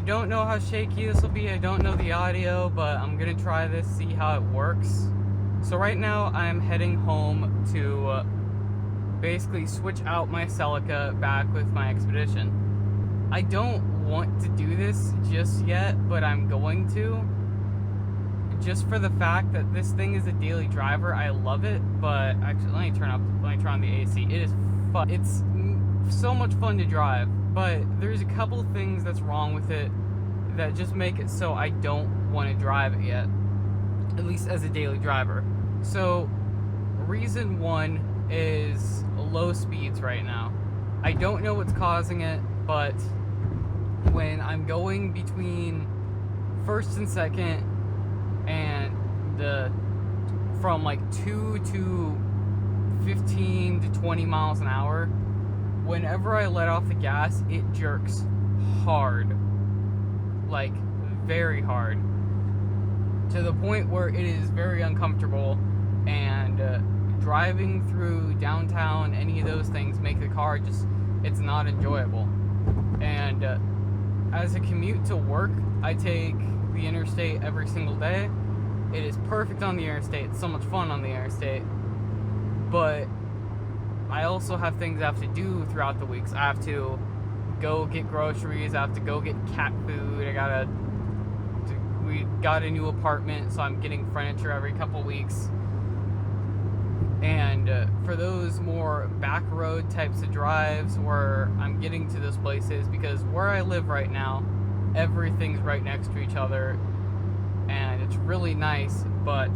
don't know how shaky this will be. I don't know the audio, but I'm gonna try this, see how it works. So right now I'm heading home to basically switch out my Celica back with my Expedition. I don't want to do this just yet, but I'm going to. Just for the fact that this thing is a daily driver. I love it, but actually let me turn on the AC. It is fun. It's so much fun to drive, but there's a couple things that's wrong with it that just make it so I don't want to drive it yet, at least as a daily driver. So reason one is low speeds right now. I don't know what's causing it, but when I'm going between first and second and from like 2 to 15 to 20 miles an hour, whenever I let off the gas, it jerks hard, like very hard, to the point where it is very uncomfortable, and driving through downtown, any of those things make the car just, it's not enjoyable. And as a commute to work, I take the interstate every single day. It is perfect on the interstate. It's so much fun on the interstate. But I also have things I have to do throughout the weeks. I have to go get groceries. I have to go get cat food. We got a new apartment, so I'm getting furniture every couple weeks. And for those more back road types of drives where I'm getting to those places, because where I live right now, everything's right next to each other, and it's really nice, but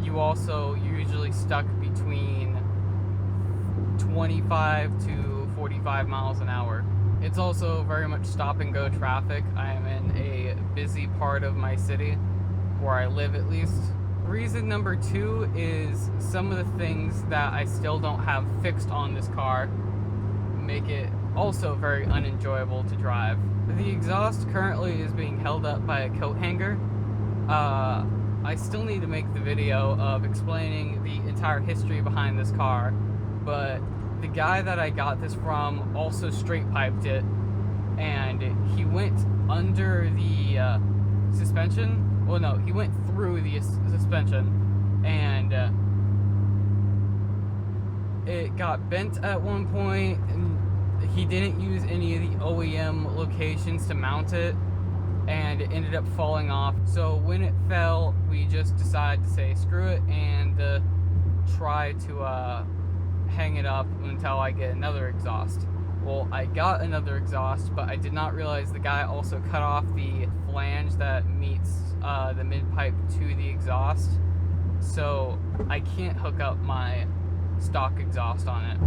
you're usually stuck between 25 to 45 miles an hour. It's also very much stop and go traffic. I am in a busy part of my city, where I live at least. Reason number two is some of the things that I still don't have fixed on this car make it also very unenjoyable to drive. The exhaust currently is being held up by a coat hanger. I still need to make the video of explaining the entire history behind this car, but the guy that I got this from also straight piped it, and he went under the suspension. Well, no, he went through the suspension, and it got bent at one point, and he didn't use any of the OEM locations to mount it, and it ended up falling off. So when it fell, we just decided to say screw it and try to hang it up until I get another exhaust. Well, I got another exhaust, but I did not realize the guy also cut off the flange that meets the mid-pipe to the exhaust, so I can't hook up my stock exhaust on it.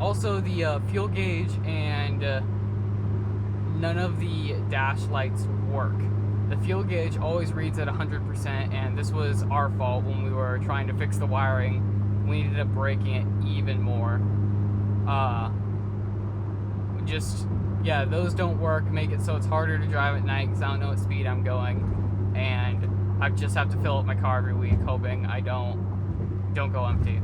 Also, the fuel gauge and none of the dash lights work. The fuel gauge always reads at 100%, and this was our fault when we were trying to fix the wiring. We ended up breaking it even more. Yeah, those don't work, make it so it's harder to drive at night because I don't know what speed I'm going, and I just have to fill up my car every week hoping I don't go empty.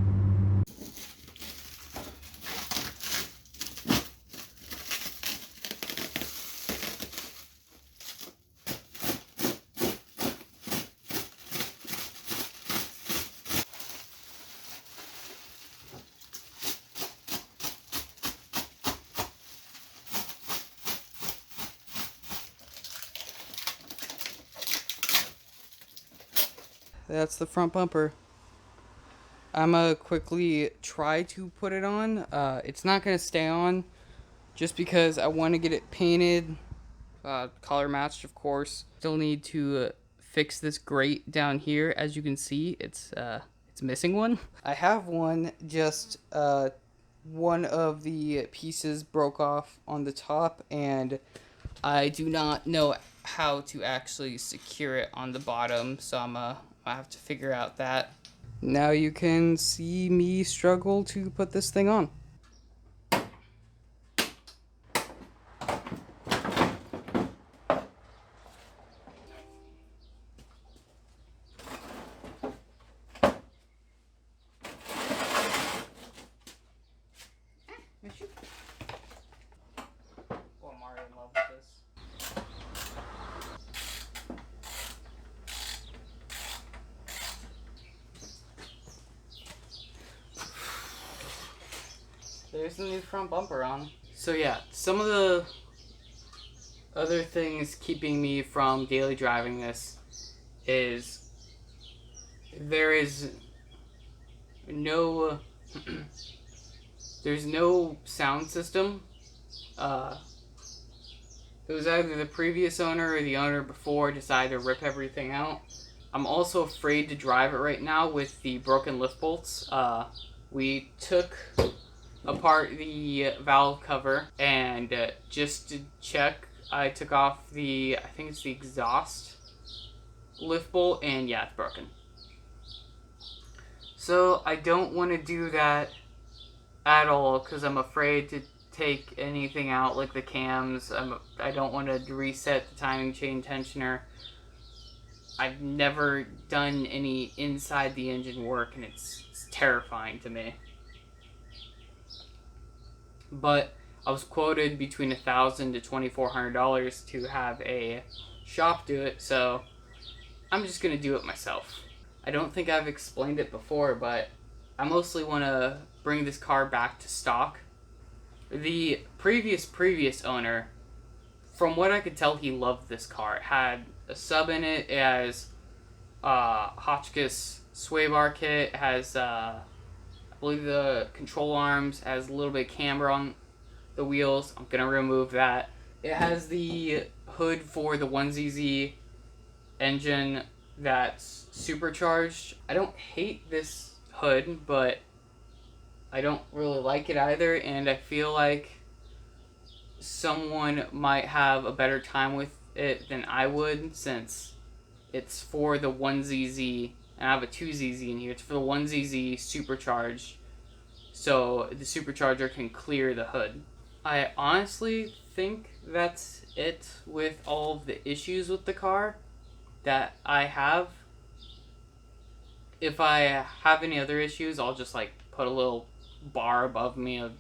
That's the front bumper. I'm gonna quickly try to put it on. It's not gonna stay on just because I want to get it painted, color matched, of course. Still need to fix this grate down here. As you can see, it's missing one. I have one, just one of the pieces broke off on the top, and I do not know how to actually secure it on the bottom, so I have to figure out that. Now you can see me struggle to put this thing on. Oh, I'm already in love. there's the new front bumper on. So yeah, some of the other things keeping me from daily driving this is there is no there's no sound system. It was either the previous owner or the owner before decided to rip everything out. I'm also afraid to drive it right now with the broken lift bolts. We took apart the valve cover and just to check, I took off I think it's the exhaust lift bolt, and yeah, it's broken. So I don't want to do that at all because I'm afraid to take anything out like the cams. I don't want to reset the timing chain tensioner. I've never done any inside the engine work, and it's terrifying to me. But I was quoted between $1,000 to $2,400 to have a shop do it, so I'm just gonna do it myself. I don't think I've explained it before, but I mostly want to bring this car back to stock. The previous owner, from what I could tell, he loved this car. It had a sub in it. It has Hotchkiss sway bar kit. It has I believe the control arms, has a little bit of camber on the wheels. I'm gonna remove that. It has the hood for the 1ZZ engine that's supercharged. I don't hate this hood, but I don't really like it either, and I feel like someone might have a better time with it than I would, since it's for the 1ZZ, and I have a 2ZZ in here. It's for the 1ZZ supercharged, so the supercharger can clear the hood. I honestly think that's it with all of the issues with the car that I have. If I have any other issues, I'll just like put a little bar above me of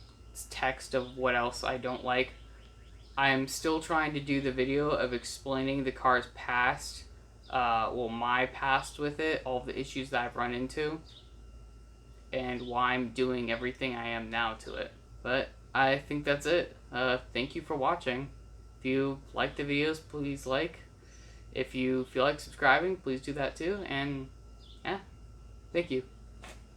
text of what else I don't like. I'm still trying to do the video of explaining the car's past, my past with it, all the issues that I've run into, and why I'm doing everything I am now to it. But I think that's it. Thank you for watching. If you like the videos, please like. If you feel like subscribing, please do that too. And yeah, thank you.